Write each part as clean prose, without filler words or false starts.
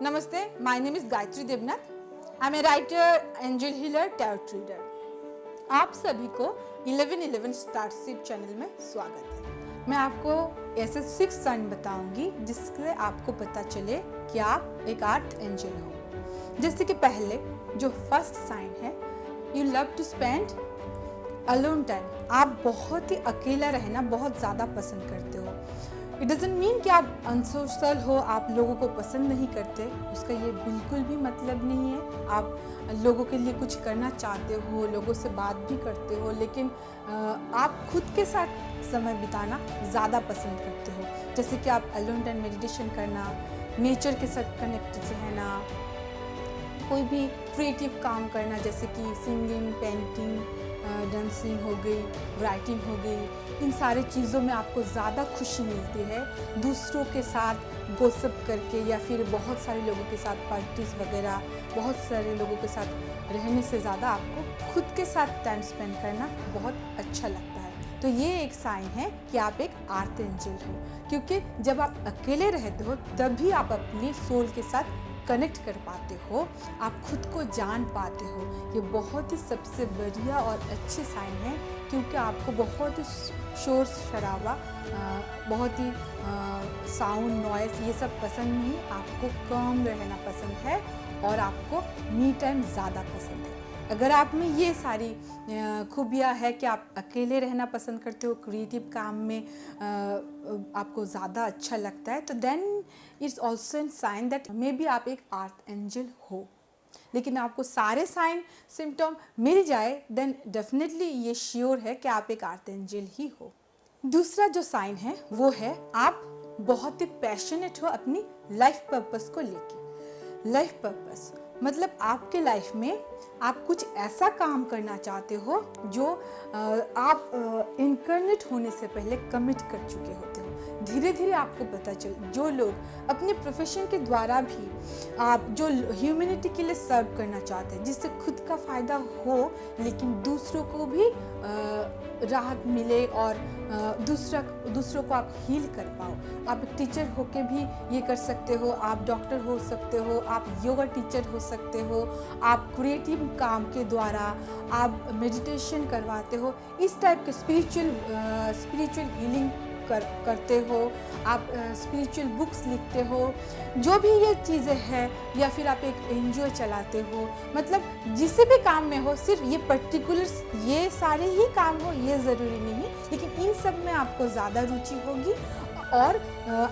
Namaste, my name is Gayatri Devnath. I'm a writer, angel healer, tarot reader. आप सभी को 1111 star seed channel में स्वागत है। मैं आपको ऐसे 6 साइन बताऊंगी जिससे आपको पता चले कि आप एक आर्थ एंजल हो। जैसे कि पहले जो फर्स्ट साइन है, you love to spend alone time. आप बहुत ही अकेला रहना बहुत ज़्यादा पसंद करते हो। इट डजंट मीन कि आप अनसोशल हो, आप लोगों को पसंद नहीं करते, उसका ये बिल्कुल भी मतलब नहीं है। आप लोगों के लिए कुछ करना चाहते हो, लोगों से बात भी करते हो, लेकिन आप खुद के साथ समय बिताना ज़्यादा पसंद करते हो। जैसे कि आप अलोन टाइम मेडिटेशन करना, नेचर के साथ कनेक्टेड रहना, कोई भी क्रिएटिव काम करना जैसे कि सिंगिंग, पेंटिंग, डांसिंग हो गई, राइटिंग हो गई, इन सारे चीज़ों में आपको ज़्यादा खुशी मिलती है। दूसरों के साथ गोसिप करके या फिर बहुत सारे लोगों के साथ पार्टीज वगैरह, बहुत सारे लोगों के साथ रहने से ज़्यादा आपको खुद के साथ टाइम स्पेंड करना बहुत अच्छा लगता है। तो ये एक साइन है कि आप एक आर्थ एंजल हो, क्योंकि जब आप अकेले रहते हो तभी आप अपनी सोल के साथ कनेक्ट कर पाते हो, आप खुद को जान पाते हो। ये बहुत ही सबसे बढ़िया और अच्छे साइन है, क्योंकि आपको बहुत ही शोर शराबा, बहुत ही साउंड, नॉइस ये सब पसंद नहीं। आपको कम रहना पसंद है और आपको मी टाइम ज़्यादा पसंद है। अगर आप में ये सारी खूबियाँ है कि आप अकेले रहना पसंद करते हो, क्रिएटिव काम में आपको ज़्यादा अच्छा लगता है, तो then it's also an sign that may be आप एक आर्थ एंजल हो। लेकिन आपको सारे साइन सिम्टम मिल जाए देन डेफिनेटली ये श्योर है कि आप एक आर्थ एंजल ही हो। दूसरा जो साइन है वो है आप बहुत ही पैशनेट हो अपनी लाइफ पर्पस को लेके। लाइफ पर्पस मतलब आपके लाइफ में आप कुछ ऐसा काम करना चाहते हो जो आप इनकारनेट होने से पहले कमिट कर चुके होते हो। धीरे धीरे आपको पता चल, जो लोग अपने प्रोफेशन के द्वारा भी आप जो ह्यूमैनिटी के लिए सर्व करना चाहते हैं, जिससे खुद का फ़ायदा हो लेकिन दूसरों को भी राहत मिले और दूसरों को आप हील कर पाओ। आप टीचर होके भी ये कर सकते हो, आप डॉक्टर हो सकते हो, आप योगा टीचर हो सकते हो, आप क्रिएटिव काम के द्वारा आप मेडिटेशन करवाते हो, इस टाइप के स्पिरिचुअल हीलिंग करते हो, आप स्पिरिचुअल बुक्स लिखते हो, जो भी ये चीज़ें हैं, या फिर आप एक एनजीओ चलाते हो, मतलब जिस भी काम में हो, सिर्फ ये पर्टिकुलर ये सारे ही काम हो ये ज़रूरी नहीं, लेकिन इन सब में आपको ज़्यादा रुचि होगी और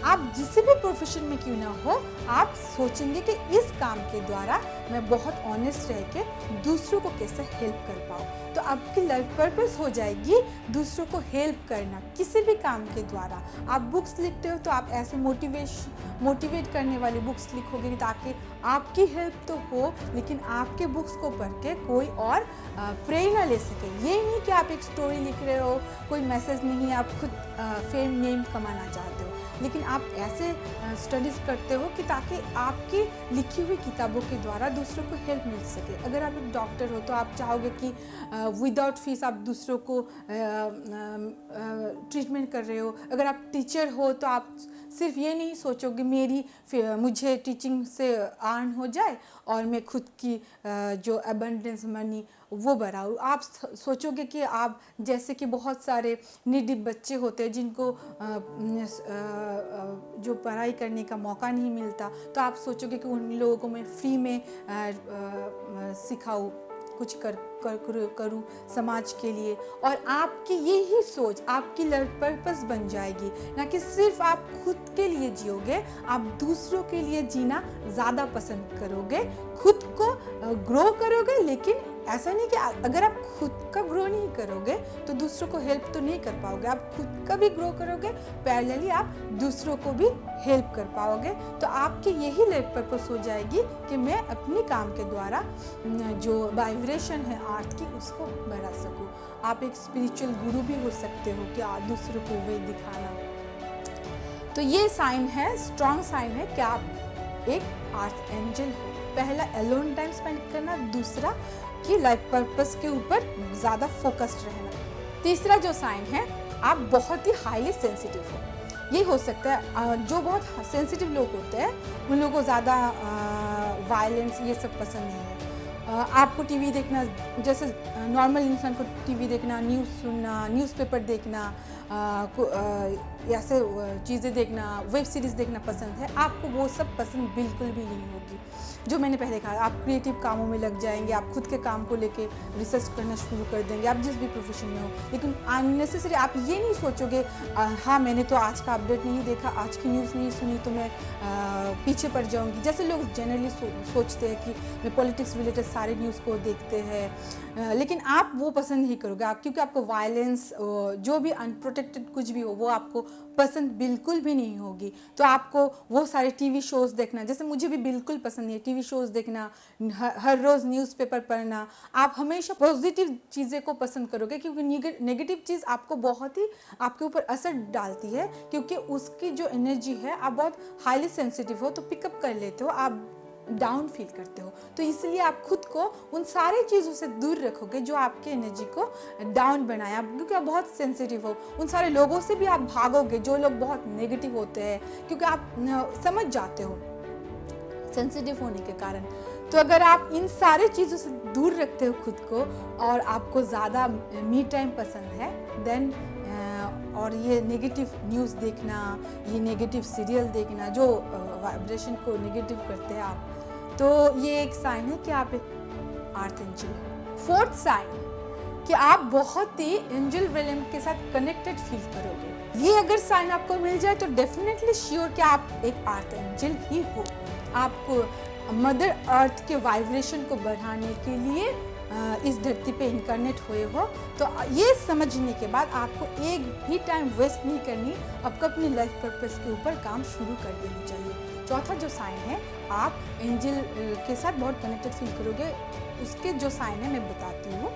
आप जिस भी प्रोफेशन में क्यों ना हो, आप सोचेंगे कि इस काम के द्वारा मैं बहुत ऑनेस्ट रह के दूसरों को कैसे हेल्प कर पाऊँ। तो आपकी लाइफ पर्पस हो जाएगी दूसरों को हेल्प करना किसी भी काम के द्वारा। आप बुक्स लिखते हो तो आप ऐसे मोटिवेट करने वाली बुक्स लिखोगे ताकि आपकी हेल्प तो हो, लेकिन आपके बुक्स को पढ़ के कोई और प्रेरणा ले सके। ये नहीं कि आप एक स्टोरी लिख रहे हो, कोई मैसेज नहीं, आप खुद फेम नेम कमाना चाहते हो, लेकिन आप ऐसे स्टडीज़ करते हो कि ताकि आपकी लिखी हुई किताबों के द्वारा दूसरों को हेल्प मिल सके। अगर आप एक डॉक्टर हो तो आप चाहोगे कि विदाउट फीस आप दूसरों को ट्रीटमेंट कर रहे हो। अगर आप टीचर हो तो आप सिर्फ ये नहीं सोचोगे मुझे टीचिंग से अर्न हो जाए और मैं खुद की जो अबंडेंस मनी वो बढ़ाऊँ। आप सोचोगे कि आप जैसे कि बहुत सारे नीडी बच्चे होते हैं जिनको जो पढ़ाई करने का मौका नहीं मिलता, तो आप सोचोगे कि उन लोगों को मैं फ्री में सिखाऊँ, कुछ करूँ समाज के लिए। और आपकी यही सोच आपकी लाइफ पर्पस बन जाएगी, ना कि सिर्फ आप खुद के लिए जियोगे, आप दूसरों के लिए जीना ज़्यादा पसंद करोगे, खुद को ग्रो करोगे। लेकिन ऐसा नहीं कि अगर आप खुद का ग्रो नहीं करोगे तो दूसरों को हेल्प तो नहीं कर पाओगे। आप खुद का भी ग्रो करोगे, पैरेलली आप दूसरों को भी हेल्प कर पाओगे। तो आपकी यही लाइफ पर्पस हो जाएगी कि मैं अपने काम के द्वारा जो वाइब्रेशन है आर्थ की उसको बढ़ा सकूं। आप एक स्पिरिचुअल गुरु भी हो सकते हो कि आप दूसरों को वे दिखाना। तो ये साइन है, स्ट्रॉन्ग साइन है कि आप एक आर्थ एंजल हो। पहला एलोन टाइम स्पेंड करना, दूसरा कि लाइफ पर्पस के ऊपर ज़्यादा फोकस्ड रहना। तीसरा जो साइन है, आप बहुत ही हाईली सेंसिटिव हो। ये हो सकता है जो बहुत सेंसिटिव लोग होते हैं उन लोगों को ज़्यादा वायलेंस ये सब पसंद नहीं है। आपको टीवी देखना, जैसे नॉर्मल इंसान को टीवी देखना, न्यूज़ सुनना, न्यूज़पेपर देखना, ऐसे चीज़ें देखना, वेब सीरीज़ देखना पसंद है, आपको वो सब पसंद बिल्कुल भी नहीं होगी। जो मैंने पहले कहा, आप क्रिएटिव कामों में लग जाएंगे, आप खुद के काम को लेके रिसर्च करना शुरू कर देंगे, आप जिस भी प्रोफेशन में हो। लेकिन अननेसेसरी आप ये नहीं सोचोगे हाँ मैंने तो आज का अपडेट नहीं देखा, आज की न्यूज़ नहीं सुनी तो मैं पीछे पड़ जाऊंगी। जैसे लोग जनरली सोचते हैं कि मैं पॉलिटिक्स रिलेटेड सारे न्यूज़ को देखते हैं, लेकिन आप वो पसंद नहीं करोगे, आप क्योंकि आपको वायलेंस, जो भी अनप्रोटेक्टेड कुछ भी हो वो आपको पसंद बिल्कुल भी नहीं होगी। तो आपको वो सारे टीवी शोज़ देखना, जैसे मुझे भी बिल्कुल पसंद नहीं है टीवी शोज़ देखना, हर रोज़ न्यूज़पेपर पढ़ना। आप हमेशा पॉजिटिव चीज़ें को पसंद करोगे, क्योंकि नेगेटिव चीज़ आपको बहुत ही आपके ऊपर असर डालती है, क्योंकि उसकी जो एनर्जी है, आप बहुत हाईली सेंसिटिव हो तो पिकअप कर लेते हो, आप डाउन फील करते हो। तो इसलिए आप खुद को उन सारी चीज़ों से दूर रखोगे जो आपके एनर्जी को डाउन बनाए, क्योंकि आप बहुत सेंसिटिव हो। उन सारे लोगों से भी आप भागोगे जो लोग बहुत नेगेटिव होते हैं, क्योंकि आप समझ जाते हो सेंसिटिव होने के कारण। तो अगर आप इन सारे चीज़ों से दूर रखते हो खुद को, और आपको ज़्यादा मी टाइम पसंद है, देन और ये नेगेटिव न्यूज़ देखना, ये नेगेटिव सीरियल देखना जो वाइब्रेशन को नेगेटिव करते हैं आप, तो ये एक साइन है कि आप एक अर्थ एंजल हो। फोर्थ साइन कि आप बहुत ही एंजल रिलम के साथ कनेक्टेड फील करोगे। ये अगर साइन आपको मिल जाए तो डेफिनेटली श्योर कि आप एक अर्थ एंजल ही हो। आपको मदर अर्थ के वाइब्रेशन को बढ़ाने के लिए इस धरती पे इनकारनेट हुए हो। तो ये समझने के बाद आपको एक भी टाइम वेस्ट नहीं करनी, आपको अपनी लाइफ पर्पस के ऊपर काम शुरू कर देनी चाहिए। चौथा जो साइन है, आप एंजल के साथ बहुत कनेक्टेड फील करोगे। उसके जो साइन है मैं बताती हूँ।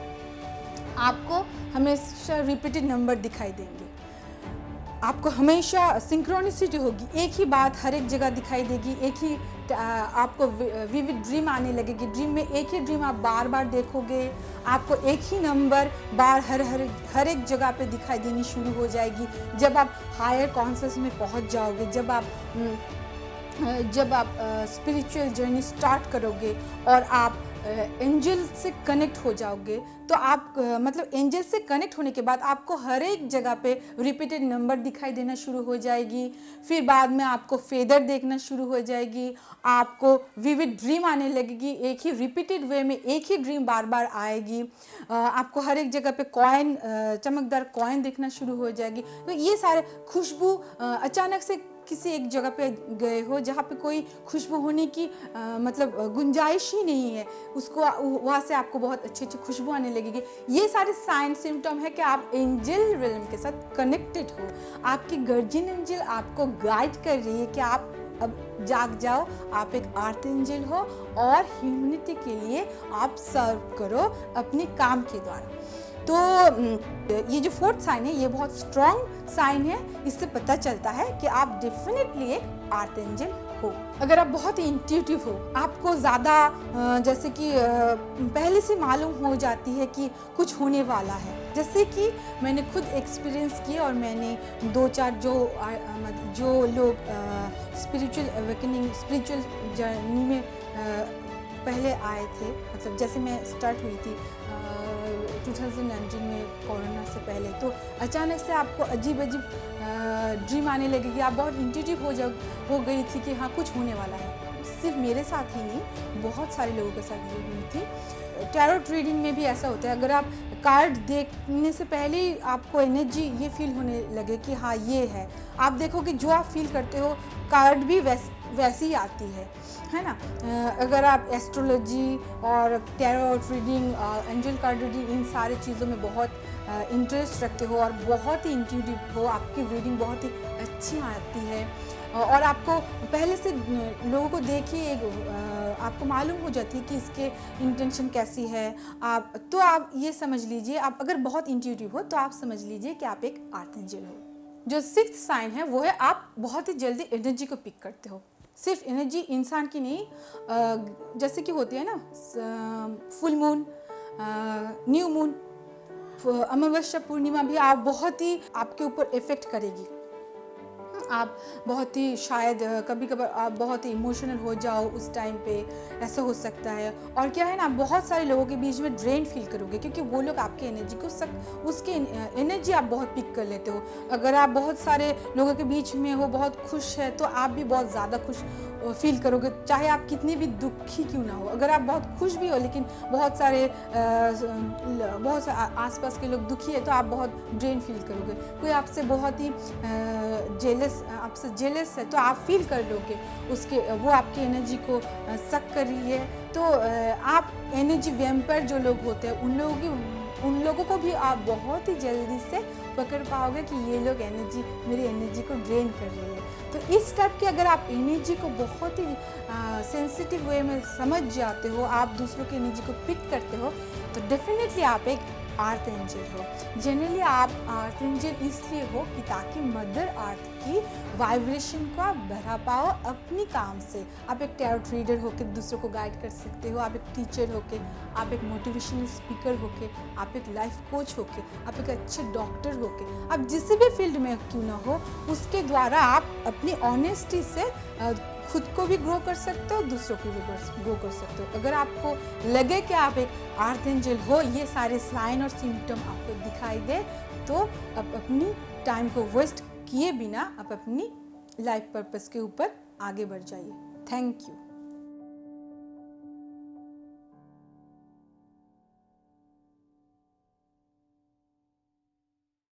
आपको हमेशा रिपीटेड नंबर दिखाई देंगे, आपको हमेशा सिंक्रोनिसिटी होगी, एक ही बात हर एक जगह दिखाई देगी, एक ही आपको विविड ड्रीम आने लगेगी, ड्रीम में एक ही ड्रीम आप बार बार देखोगे, आपको एक ही नंबर बार हर एक जगह पे दिखाई देनी शुरू हो जाएगी। जब आप हायर कॉन्शियस में पहुंच जाओगे, जब आप स्पिरिचुअल जर्नी स्टार्ट करोगे और आप एंजल से कनेक्ट हो जाओगे, तो आप मतलब एंजल से कनेक्ट होने के बाद आपको हर एक जगह पे रिपीटेड नंबर दिखाई देना शुरू हो जाएगी। फिर बाद में आपको फेदर देखना शुरू हो जाएगी, आपको विविड ड्रीम आने लगेगी, एक ही रिपीटेड वे में एक ही ड्रीम बार बार आएगी। आपको हर एक जगह पे कॉइन, चमकदार कॉइन दिखना शुरू हो जाएगी। तो ये सारे खुशबू, अचानक से किसी एक जगह पे गए हो जहाँ पे कोई खुशबू होने की मतलब गुंजाइश ही नहीं है, उसको वहाँ से आपको बहुत अच्छी अच्छी खुशबू आने लगेगी। ये सारे साइन सिम्टम है कि आप एंजल रिलम के साथ कनेक्टेड हो। आपकी गार्जियन एंजल आपको गाइड कर रही है कि आप अब जाग जाओ, आप एक अर्थ एंजल हो और ह्यूमैनिटी के लिए आप सर्व करो अपने काम के द्वारा। तो ये जो फोर्थ साइन है ये बहुत स्ट्रॉन्ग साइन है, इससे पता चलता है कि आप डेफिनेटली एक अर्थ एंजल हो। अगर आप बहुत ही इंट्यूटिव हो, आपको ज़्यादा जैसे कि पहले से मालूम हो जाती है कि कुछ होने वाला है, जैसे कि मैंने खुद एक्सपीरियंस किया और मैंने 2-4 जो लोग स्पिरिचुअल अवेकनिंग, स्पिरिचुअल जर्नी में पहले आए थे, मतलब जैसे मैं स्टार्ट हुई थी 2019 में कोरोना से पहले, तो अचानक से आपको अजीब ड्रीम आने लगेगी, आप बहुत इंट्यूटिव हो गई थी कि हाँ कुछ होने वाला है। सिर्फ मेरे साथ ही नहीं, बहुत सारे लोगों के साथ ये हुई थी। टैरोट रीडिंग में भी ऐसा होता है, अगर आप कार्ड देखने से पहले ही आपको एनर्जी ये फील होने लगे कि हाँ ये है, आप देखोगे जो आप फील करते हो कार्ड भी वैसी ही आती है ना। अगर आप एस्ट्रोलॉजी और tarot reading, angel card reading, इन सारी चीज़ों में बहुत इंटरेस्ट रखते हो और बहुत ही इंट्यूटिव हो, आपकी रीडिंग बहुत ही अच्छी आती है और आपको पहले से लोगों को देखिए आपको मालूम हो जाती है कि इसके इंटेंशन कैसी है। आप ये समझ लीजिए, आप अगर बहुत इंट्यूटिव हो तो आप समझ लीजिए कि आप एक अर्थ एंजल हो। जो सिक्स्थ साइन है वो है आप बहुत ही जल्दी एनर्जी को पिक करते हो। सिर्फ एनर्जी इंसान की नहीं, जैसे कि होती है ना फुल मून, न्यू मून, अमावस्या, पूर्णिमा भी आप बहुत ही आपके ऊपर इफेक्ट करेगी। आप बहुत ही शायद कभी कभार आप बहुत ही इमोशनल हो जाओ उस टाइम पे, ऐसा हो सकता है। और क्या है ना, बहुत सारे लोगों के बीच में ड्रेन फील करोगे, क्योंकि वो लोग आपकी एनर्जी को उसकी एनर्जी आप बहुत पिक कर लेते हो। अगर आप बहुत सारे लोगों के बीच में हो, बहुत खुश है, तो आप भी बहुत ज़्यादा खुश फील करोगे, चाहे आप कितनी भी दुखी क्यों ना हो। अगर आप बहुत खुश भी हो लेकिन बहुत सारे आसपास के लोग दुखी है, तो आप बहुत ड्रेन फील करोगे। कोई आपसे बहुत ही आपसे जेलस है, तो आप फील कर लोगे वो आपकी एनर्जी को सक कर रही है। तो आप एनर्जी वैम्पायर जो लोग होते हैं, उन लोगों को भी आप बहुत ही जल्दी से पकड़ पाओगे कि ये लोग मेरी एनर्जी को ड्रेन कर रही है। तो इस टाइप की अगर आप एनर्जी को बहुत ही सेंसिटिव वे में समझ जाते हो, आप दूसरों की एनर्जी को पिक करते हो, तो डेफिनेटली आप एक अर्थ एंजल हो। जनरली आप अर्थ एंजल इसलिए हो कि ताकि मदर अर्थ की वाइब्रेशन को आप बढ़ा पाओ अपनी काम से। आप एक टैरोट रीडर होकर दूसरों को गाइड कर सकते हो, आप एक टीचर होकर, आप एक मोटिवेशनल स्पीकर होकर, आप एक लाइफ कोच होकर, आप एक अच्छे डॉक्टर होकर, आप जिस भी फील्ड में क्यों ना हो, उसके द्वारा आप अपनी ऑनेस्टी से खुद को भी ग्रो कर सकते हो, दूसरों को भी ग्रो कर सकते हो। अगर आपको लगे कि आप एक अर्थ एंजल हो, ये सारे साइन और सिम्टम आपको दिखाई दे, तो आप अपनी टाइम को वेस्ट किए बिना आप अपनी लाइफ पर्पस के ऊपर आगे बढ़ जाइए। Thank you.